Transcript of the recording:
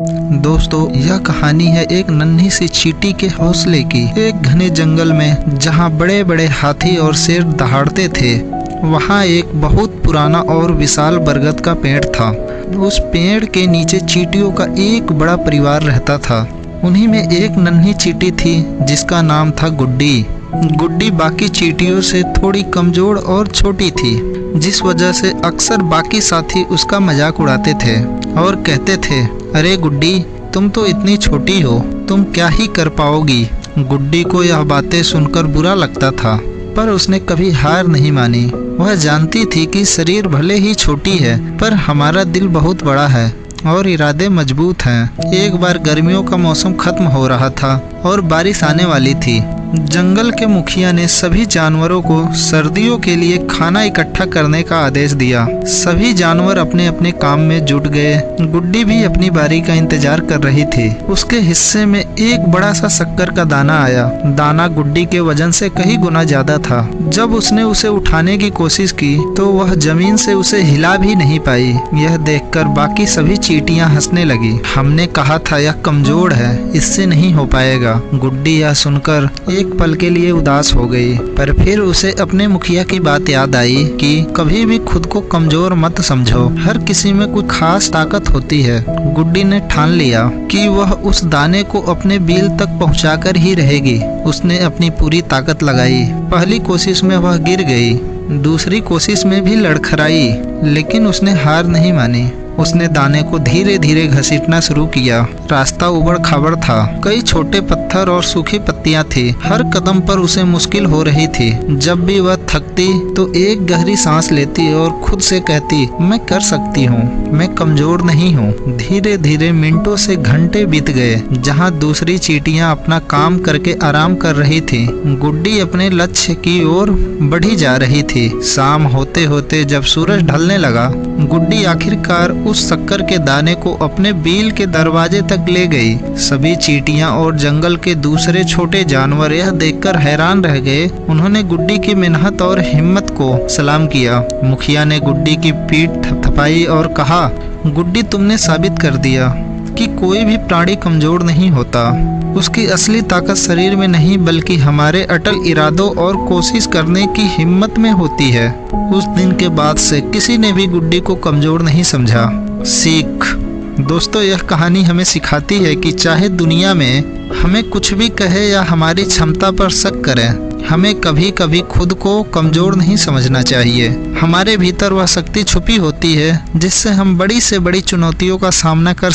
दोस्तों, यह कहानी है एक नन्ही सी चींटी के हौसले की। एक घने जंगल में जहाँ बड़े बड़े हाथी और शेर दहाड़ते थे, वहाँ एक बहुत पुराना और विशाल बरगद का पेड़ था। उस पेड़ के नीचे चींटियों का एक बड़ा परिवार रहता था। उन्हीं में एक नन्ही चींटी थी जिसका नाम था गुड्डी। गुड्डी बाकी चींटियों से थोड़ी कमजोर और छोटी थी, जिस वजह से अक्सर बाकी साथी उसका मजाक उड़ाते थे और कहते थे, अरे गुड्डी, तुम तो इतनी छोटी हो, तुम क्या ही कर पाओगी। गुड्डी को यह बातें सुनकर बुरा लगता था, पर उसने कभी हार नहीं मानी। वह जानती थी कि शरीर भले ही छोटी है, पर हमारा दिल बहुत बड़ा है और इरादे मजबूत हैं। एक बार गर्मियों का मौसम खत्म हो रहा था और बारिश आने वाली थी। जंगल के मुखिया ने सभी जानवरों को सर्दियों के लिए खाना इकट्ठा करने का आदेश दिया। सभी जानवर अपने अपने काम में जुट गए। गुड्डी भी अपनी बारी का इंतजार कर रही थी। उसके हिस्से में एक बड़ा सा शक्कर का दाना आया। दाना गुड्डी के वजन से कई गुना ज्यादा था। जब उसने उसे उठाने की कोशिश की तो वह जमीन से उसे हिला भी नहीं पाई। यह देखकर बाकी सभी चींटियां हंसने लगी। हमने कहा था यह कमजोर है, इससे नहीं हो पाएगा। गुड्डी यह सुनकर एक पल के लिए उदास हो गई, पर फिर उसे अपने मुखिया की बात याद आई कि कभी भी खुद को कमजोर मत समझो, हर किसी में कुछ खास ताकत होती है। गुड्डी ने ठान लिया कि वह उस दाने को अपने बिल तक पहुंचाकर ही रहेगी। उसने अपनी पूरी ताकत लगाई। पहली कोशिश में वह गिर गई, दूसरी कोशिश में भी लड़खड़ाई, लेकिन उसने हार नहीं मानी। उसने दाने को धीरे धीरे घसीटना शुरू किया। रास्ता उबड़ खाबड़ था, कई छोटे पत्थर और सूखी पत्तियां थी। हर कदम पर उसे मुश्किल हो रही थी। जब भी वह थकती तो एक गहरी सांस लेती और खुद से कहती, मैं कर सकती हूँ, मैं कमजोर नहीं हूँ। धीरे धीरे मिनटों से घंटे बीत गए। जहाँ दूसरी चींटियां अपना काम करके आराम कर रही थी, गुड्डी अपने लक्ष्य की ओर बढ़ी जा रही थी। शाम होते होते जब सूरज ढलने लगा, गुड्डी आखिरकार उस शक्कर के दाने को अपने बील के दरवाजे तक ले गई। सभी चींटियां और जंगल के दूसरे छोटे जानवर यह देखकर हैरान रह गए। उन्होंने गुड्डी की मेहनत और हिम्मत को सलाम किया। मुखिया ने गुड्डी की पीठ थपथपाई और कहा, गुड्डी, तुमने साबित कर दिया कि कोई भी प्राणी कमजोर नहीं होता। उसकी असली ताकत शरीर में नहीं, बल्कि हमारे अटल इरादों और कोशिश करने की हिम्मत में होती है। उस दिन के बाद से किसी ने भी गुड्डी को कमजोर नहीं समझा। सीख। दोस्तों, यह कहानी हमें सिखाती है कि चाहे दुनिया में हमें कुछ भी कहे या हमारी क्षमता पर शक करें, हमें कभी कभी खुद को कमजोर नहीं समझना चाहिए। हमारे भीतर वह शक्ति छुपी होती है जिससे हम बड़ी से बड़ी चुनौतियों का सामना कर